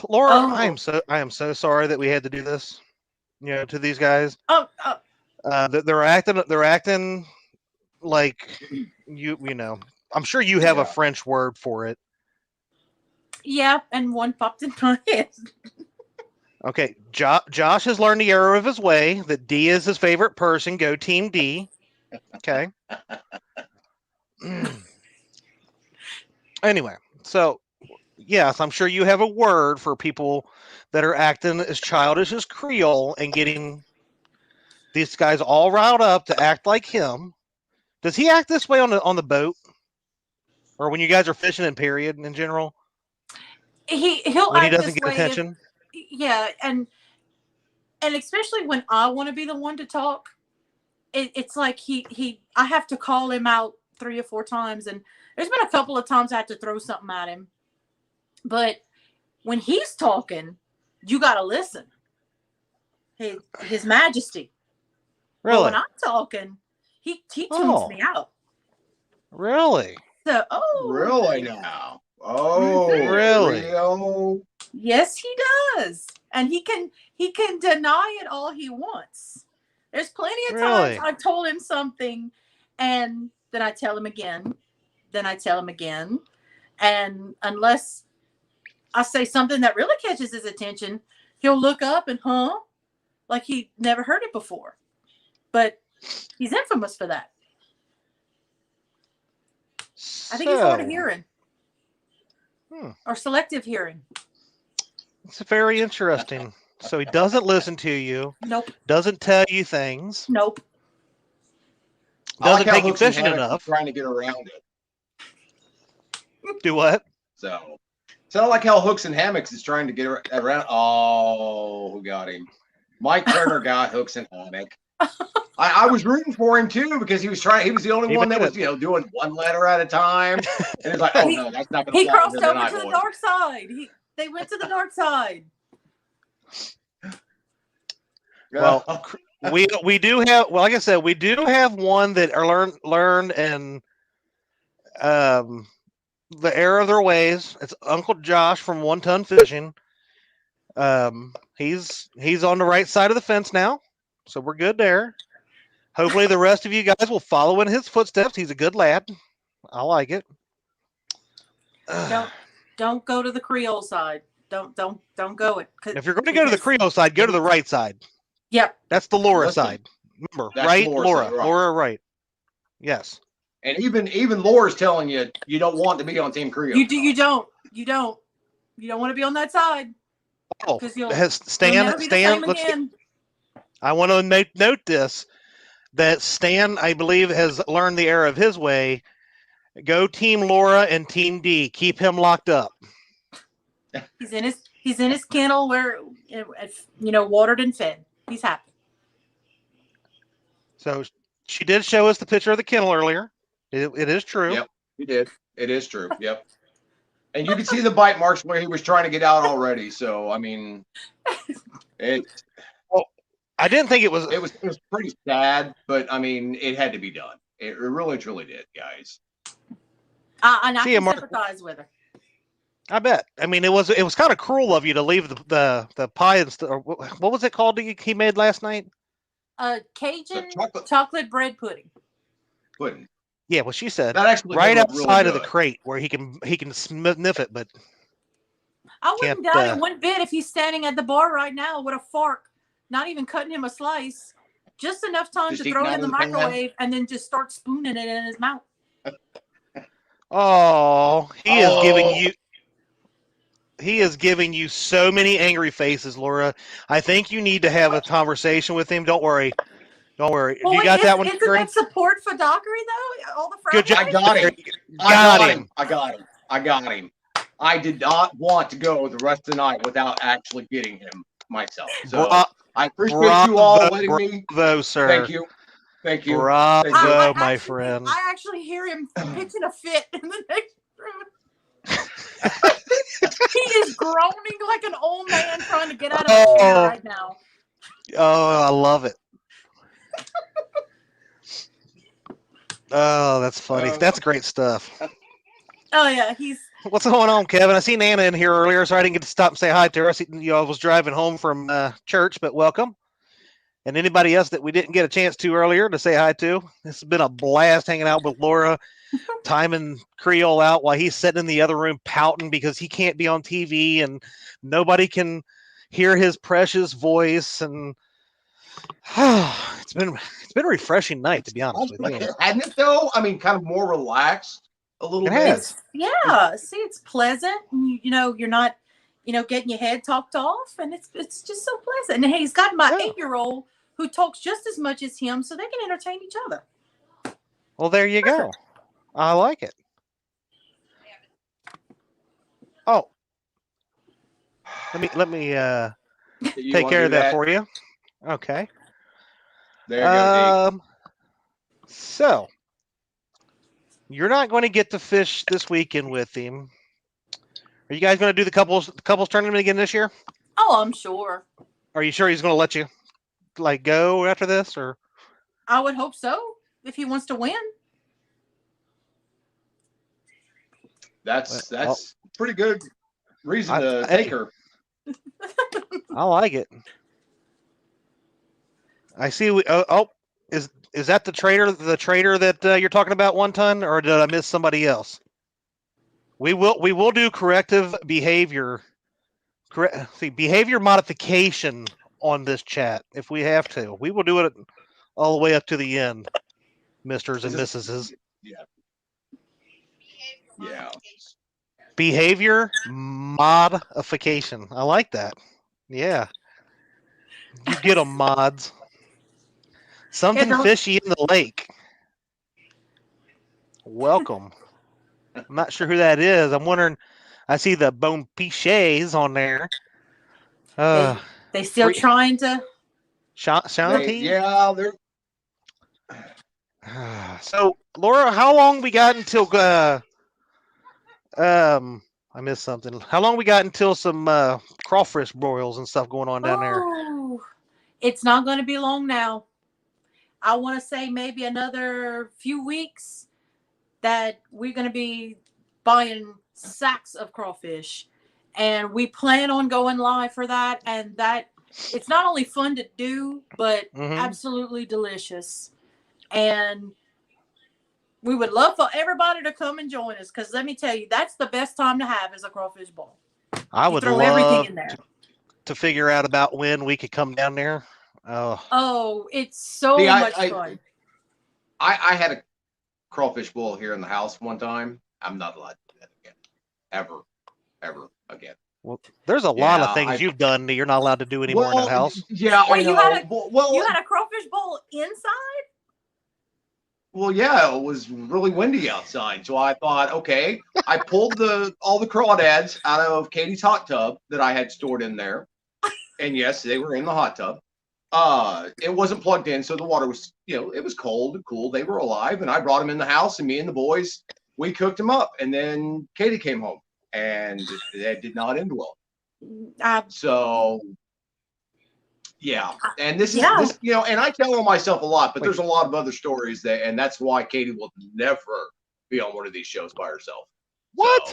Laura, Oh. I am so sorry that we had to do this, to these guys. oh, They're acting like I'm sure you have a Yeah. French word for it. yeah, and one popped in my head. Okay, Josh has learned the error of his way. That D is his favorite person. Go Team D. Okay. Anyway, so yes, I'm sure you have a word for people that are acting as childish as Creole and getting these guys all riled up to act like him. Does he act this way on the boat, or when you guys are fishing in period in general? He'll When he act doesn't this get way attention? yeah, and especially when I want to be the one to talk, it's like I have to call him out 3 or 4 times, and there's been a couple of times I had to throw something at him. But when he's talking, you got to listen. His Majesty. Really? But when I'm talking, he tunes me out. Really? So, Really now? Oh, Really? Creole. Yes, he does, and he can deny it all he wants. There's plenty of times Really? I've told him something, and then I tell him again, then I tell him again, and unless I say something that really catches his attention, he'll look up and like he never heard it before. But he's infamous for that. I think he's hard of hearing. Or selective hearing. It's very interesting. So he doesn't listen to you. Nope. Doesn't tell you things. Nope. Doesn't I like take you Hooks and fishing Hammocks enough. is trying to get around it. Do what? So I like how Hooks and Hammocks is trying to get around. Oh, who got him? Mike Turner got Hooks and Hammock. I was rooting for him too because he was the only one that was doing one letter at a time, and it's like, oh no, that's not going to. He crossed over to the dark side. They went to the dark side. Well, we do have. Well, like I said, we do have one that are learned and the error of their ways. It's Uncle Josh from One Ton Fishing. He's on the right side of the fence now, so we're good there. Hopefully, the rest of you guys will follow in his footsteps. He's a good lad. I like it. Don't go to the Creole side. Don't go it. If you're going to go to the Creole side, go to the right side. Yep. That's the Laura side. Remember, right? Laura. Right. Laura, right. Yes. And even Laura's telling you don't want to be on Team Creole. You don't want to be on that side. Oh, you'll Stan. Again. I want to note this. That Stan, I believe, has learned the error of his way. Go Team Laura and Team D. Keep him locked up. He's in his kennel where watered and fed. He's happy. So she did show us the picture of the kennel earlier. It is true. Yep, he did. It is true. Yep. And you can see the bite marks where he was trying to get out already. So I mean, it. I didn't think it was. It was pretty sad, but I mean, it had to be done. It really truly did, guys. And I See, can Mark, sympathize with her. I bet. I mean, it was kind of cruel of you to leave the pie and stuff. What was it called he made last night? Cajun chocolate- chocolate bread pudding. Pudding. Yeah, well, she said That actually right did look really outside of the good. crate where he can sniff it, but I wouldn't can't, doubt it one bit if he's standing at the bar right now with a fork, not even cutting him a slice, just enough time Just to throw eating it in out the of the pan? microwave and then just start spooning it in his mouth. oh, he is giving Oh. you. He is giving you so many angry faces, Laura. I think you need to have a conversation with him. Don't worry. Don't worry. Well, You got that one, isn't Dockery? that support for Dockery though? All the Good job. I got him. Got him. I got him. I did not want to go the rest of the night without actually getting him myself. So I appreciate you all letting me. Bravo, sir. Thank you. Thank you. Bravo, Thank you. my friend. I actually hear him pitching a fit in the next room. He is groaning like an old man trying to get out of a chair right now. Oh, I love it. Oh, that's funny. That's great stuff. Oh yeah, What's going on, Kevin? I seen Anna in here earlier, so I didn't get to stop and say hi to her. I was driving home from church, but welcome. And anybody else that we didn't get a chance to earlier to say hi to. This has been a blast hanging out with Laura, timing Creole out while he's sitting in the other room pouting because he can't be on TV and nobody can hear his precious voice. And it's been a refreshing night, to be honest with you. Hadn't it though? I mean, kind of more relaxed a little It bit. has. Yeah, see, it's pleasant. And, you're not, getting your head talked off, and it's just so pleasant. And he's got my 8-year-old who talks just as much as him, so they can entertain each other. Well, there you go. I like it. Oh, let me take care of that for you. Okay. There you go. So you're not going to get to fish this weekend with him. Are you guys going to do the couples tournament again this year? Oh, I'm sure. Are you sure he's going to let you go after this, or? I would hope so if he wants to win. That's pretty good reason to take her. I like it. I see. Is that the trader that you're talking about, 1 ton, or did I miss somebody else? We will do corrective behavior, behavior modification on this chat if we have to. We will do it all the way up to the end, Misters and Missuses. Yeah. Yeah. Behavior modification. I like that. Yeah. You get them, mods. Something fishy in the lake. Welcome. I'm not sure who that is. I'm wondering. I see the Bon Pichets on there. They still trying to. Shanti? Yeah, they're. So, Laura, how long we got until? I missed something. How long we got until some crawfish broils and stuff going on down there? It's not going to be long now. I want to say maybe another few weeks that we're going to be buying sacks of crawfish, and we plan on going live for that. And that it's not only fun to do, but absolutely delicious. And we would love for everybody to come and join us, because let me tell you, that's the best time to have is a crawfish bowl. I would love everything in there to figure out about when we could come down there. Oh, it's so much fun. I had a crawfish bowl here in the house one time. I'm not allowed to do that again. Ever again. Well, there's a lot of things you've done that you're not allowed to do anymore in that house. Yeah, wait, you had a crawfish bowl inside? Well, yeah, it was really windy outside, so I thought, okay. I pulled all the crawdads out of Katie's hot tub that I had stored in there, and yes, they were in the hot tub. It wasn't plugged in, so the water was, it was cold and cool. They were alive, and I brought them in the house, and me and the boys, we cooked them up, and then Katie came home, and that did not end well. So Yeah, and this is Yeah. this, and I tell on myself a lot, but there's a lot of other stories and that's why Katie will never be on one of these shows by herself. What?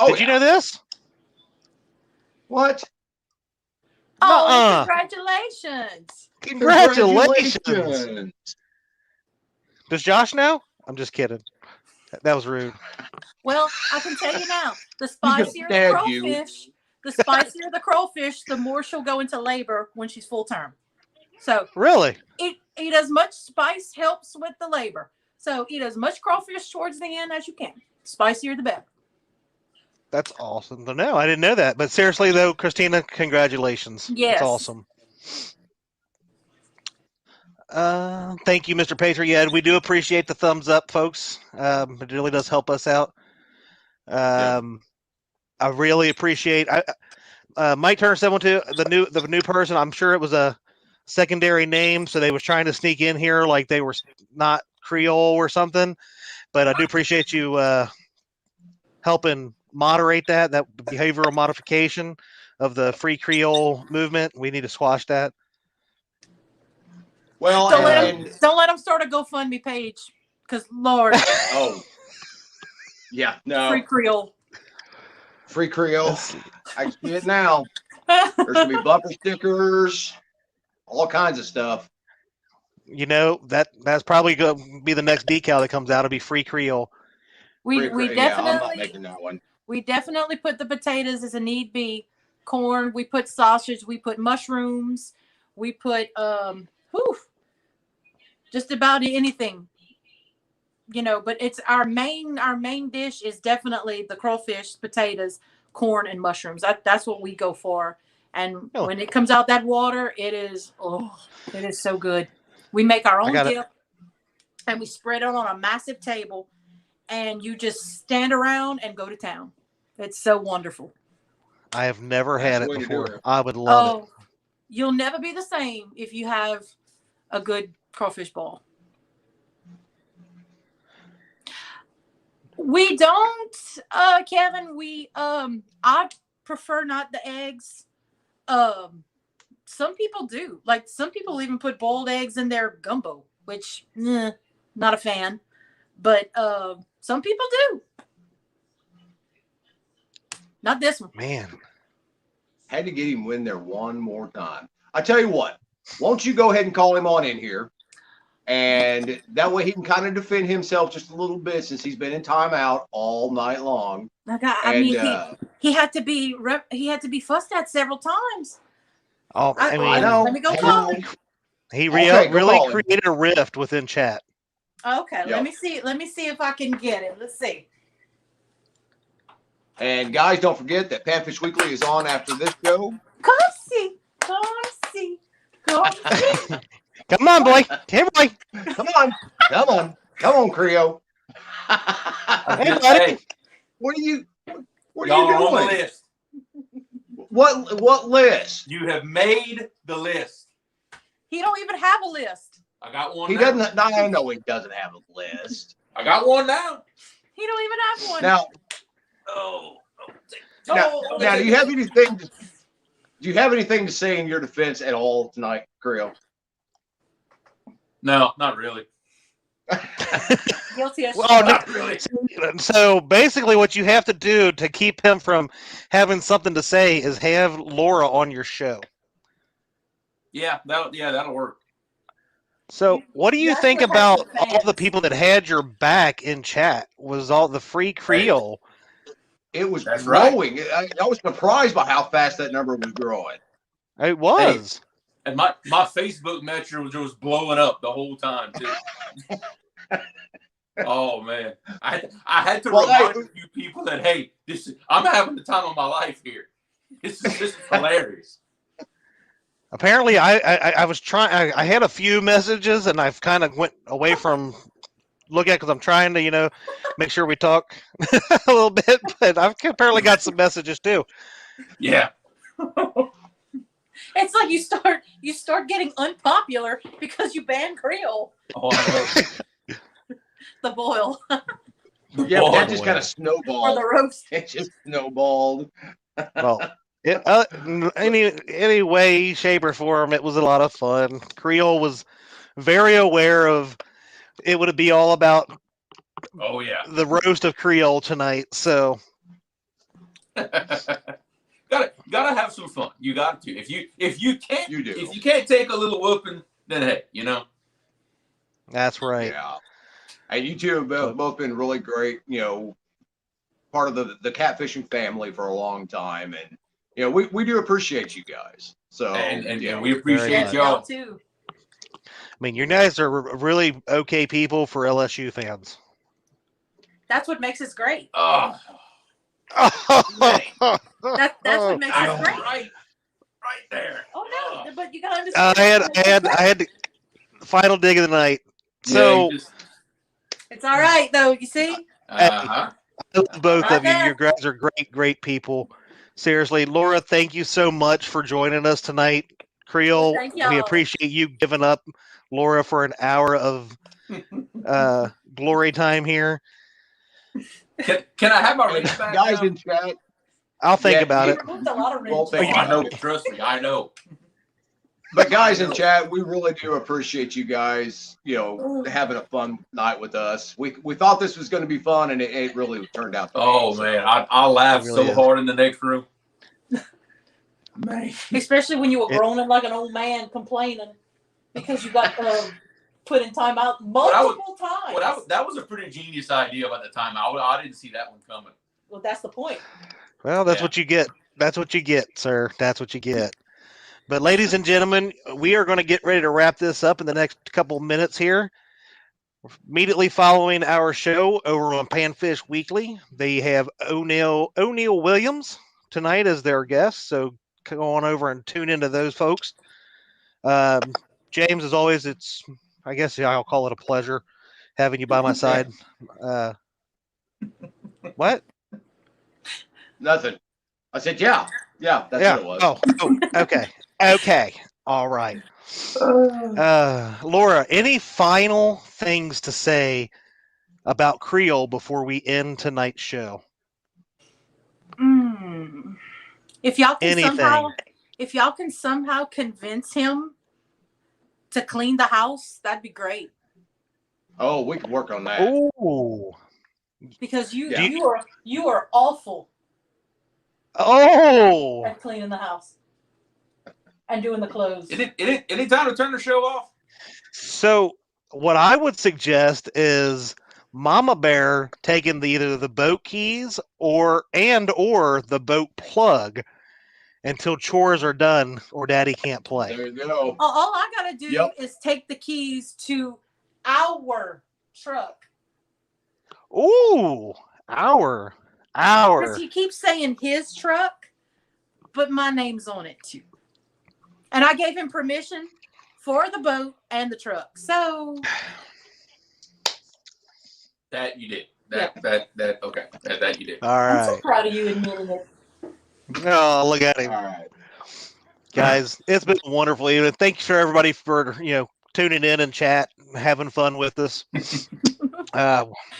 So, Did you know this? What? Oh, Nuh-uh. congratulations. Congratulations. Does Josh know? I'm just kidding. That was rude. Well, I can tell you now, the He's gonna spicier the stab you. crowfish, the more she'll go into labor when she's full term. So Really? eat as much spice helps with the labor. So eat as much crawfish towards the end as you can. Spicier the better. That's awesome to know. I didn't know that. But seriously, though, Christina, congratulations. Yes. That's awesome. Thank you, Mr. Patriot. We do appreciate the thumbs up, folks. It really does help us out. I really appreciate. Mike Turner 712, the new person. I'm sure it was a secondary name, so they was trying to sneak in here like they were not Creole or something. But I do appreciate you helping moderate that behavioral modification of the free Creole movement. We need to squash that. Well, don't let them start a GoFundMe page, because Lord. Oh, yeah, no. Free Creole. Free Creole. I see it now. There's gonna be bumper stickers, all kinds of stuff. That's probably going to be the next decal that comes out. It'll be free Creole. We definitely. Yeah, I'm not making that one. We definitely put the potatoes as a need be. Corn. We put sausage. We put mushrooms. We put just about anything. But it's our main dish is definitely the crawfish, potatoes, corn, and mushrooms. That's what we go for. And when it comes out that water, it is so good. We make our own dip, and we spread it on a massive table, and you just stand around and go to town. It's so wonderful. I have never had it before. I would love it. You'll never be the same if you have a good crawfish ball. We don't, Kevin. I prefer not the eggs. Some people do. Like, some people even put boiled eggs in their gumbo, which not a fan. But some people do. Not this one. Man. Had to get him in there one more time. I tell you what, won't you go ahead and call him on in here? And that way he can kind of defend himself just a little bit, since he's been in timeout all night long. He had to be fussed at several times. Oh, I know. Let me go call him. He really created a rift within chat. Okay, yep. Let me see if I can get it. Let's see. And guys, don't forget that Panfish Weekly is on after this show. Come see. Come on, boy. Hey, boy. Come on, Creole. Hey, buddy. What are you Y'all doing? On the list. What list? You have made the list. He don't even have a list. I got one. He doesn't. I know he doesn't have a list. I got one now. He don't even have one. Now, do you have anything? Do you have anything to say in your defense at all tonight, Creole? No, not really. Guilty as not really. So basically, what you have to do to keep him from having something to say is have Laura on your show. Yeah, that'll work. So, what do you think about all the people that had your back in chat? Was all the free Creole? It was growing. Right. I was surprised by how fast that number was growing. It was. Hey, and my Facebook metric was blowing up the whole time too. Oh man, I had to remind a few people that I'm having the time of my life here. This is hilarious. Apparently, I was trying. I had a few messages, and I've kind of went away from look at because I'm trying to make sure we talk a little bit. But I've apparently got some messages too. Yeah. It's like you start getting unpopular because you ban Creole. Oh, I know. The boil. Yeah, that just kind of snowballed. Or the roast. It just snowballed. Well, Any way, shape, or form, it was a lot of fun. Creole was very aware of it would be all about Oh yeah. the roast of Creole tonight. So gotta have some fun. You got to. If you can't You do. if you can't take a little whooping, then hey, that's right. Yeah. And you two have both been really great, part of the catfishing family for a long time. And, we do appreciate you guys. So, and you know, we appreciate Yes, y'all. too. I mean, you guys are really okay people for LSU fans. That's what makes us great. Oh, Man. That's what makes us great. right there. Oh no, but you gotta understand. I had the final dig of the night. So It's all right though. You see. Uh-huh. I love both Right of you. there. You guys are great people. Seriously, Laura, thank you so much for joining us tonight. Creole, Thank we y'all. appreciate you giving up Laura for an hour of glory time here. Can I have my wrench back? guys now? in chat. I'll think about We it. removed a lot of Well, wrenches. thank Oh, I know. Trust me, I know. But guys in chat, we really do appreciate you guys, having a fun night with us. We thought this was going to be fun, and it really turned out to be. Man, I laughed It really so is. hard in the next room. Man. Especially when you were groaning like an old man complaining because you got put in timeout multiple times. That was a pretty genius idea about the timeout. I didn't see that one coming. Well, that's the point. Well, that's what you get. That's what you get, sir. That's what you get. But ladies and gentlemen, we are going to get ready to wrap this up in the next couple minutes here. Immediately following our show over on Panfish Weekly, they have O'Neill Williams tonight as their guest. So go on over and tune into those folks. James, as always, I guess I'll call it a pleasure having you by my side. What? Nothing. I said, yeah, that's what it was. Oh, okay. Okay. All right. Laura, any final things to say about Creole before we end tonight's show? If y'all can Anything. somehow convince him to clean the house, that'd be great. Oh, we can work on that. Oh. Because you are awful Oh. at cleaning the house and doing the clothes. Any time to turn the show off? So what I would suggest is Mama Bear taking either the boat keys or the boat plug until chores are done or Daddy can't play. There you go. All I gotta do is take the keys to our truck. Ooh, our. Because he keeps saying his truck, but my name's on it too. And I gave him permission for the boat and the truck. So that you did. That you did. All right. I'm so proud of you admitting it. Oh, look at him. All right. Guys, it's been a wonderful evening. Thanks for everybody for tuning in and chat, having fun with us.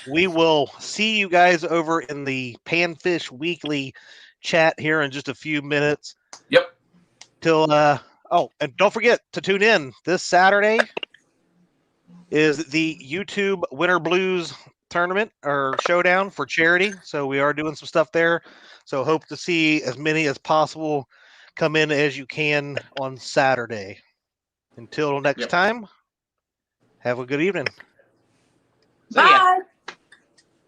We will see you guys over in the Panfish Weekly chat here in just a few minutes. Yep. Till and don't forget to tune in this Saturday is the YouTube Winter Blues tournament or showdown for charity. So we are doing some stuff there. So hope to see as many as possible come in as you can on Saturday. Until next time, have a good evening. Bye.